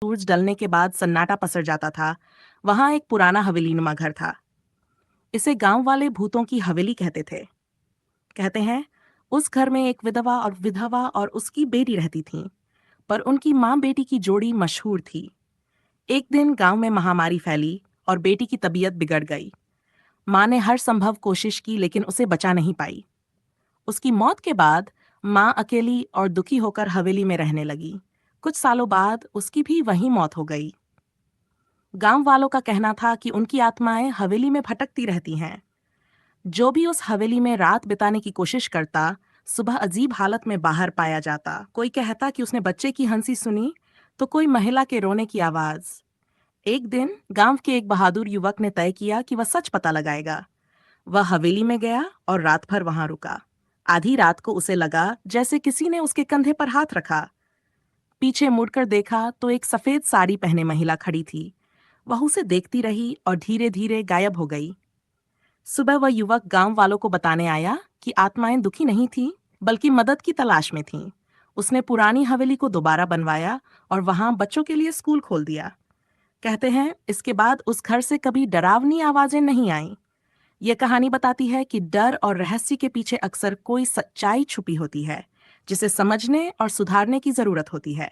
सूरज ढलने के बाद सन्नाटा पसर जाता था, वहां एक पुराना हवेलीनुमा घर था। इसे गांव वाले भूतों की हवेली कहते थे। कहते हैं, उस घर में एक विधवा और उसकी बेटी रहती थीं, पर उनकी माँ बेटी की जोड़ी मशहूर थी। एक दिन गांव में महामारी फैली और बेटी की तबीयत बिगड़ गई। माँ ने हर संभव कोशिश की लेकिन उसे बचा नहीं पाई। उसकी मौत के बाद माँ अकेली और दुखी होकर हवेली में रहने लगी। कुछ सालों बाद उसकी भी वहीं मौत हो गई। गांव वालों का कहना था कि उनकी आत्माएं हवेली में भटकती रहती हैं। जो भी उस हवेली में रात बिताने की कोशिश करता, सुबह अजीब हालत में बाहर पाया जाता। कोई कहता कि उसने बच्चे की हंसी सुनी, तो कोई महिला के रोने की आवाज। एक दिन गांव के एक बहादुर युवक ने तय किया कि वह सच पता लगाएगा। वह हवेली में गया और रात भर वहां रुका। आधी रात को उसे लगा जैसे किसी ने उसके कंधे पर हाथ रखा। पीछे मुड़कर देखा तो एक सफेद साड़ी पहने महिला खड़ी थी। वह उसे देखती रही और धीरे धीरे गायब हो गई। सुबह वह युवक गांव वालों को बताने आया कि आत्माएं दुखी नहीं थीं, बल्कि मदद की तलाश में थीं। उसने पुरानी हवेली को दोबारा बनवाया और वहां बच्चों के लिए स्कूल खोल दिया। कहते हैं, इसके बाद उस घर से कभी डरावनी आवाजें नहीं आईं। यह कहानी बताती है कि डर और रहस्य के पीछे अक्सर कोई सच्चाई छुपी होती है, जिसे समझने और सुधारने की जरूरत होती है।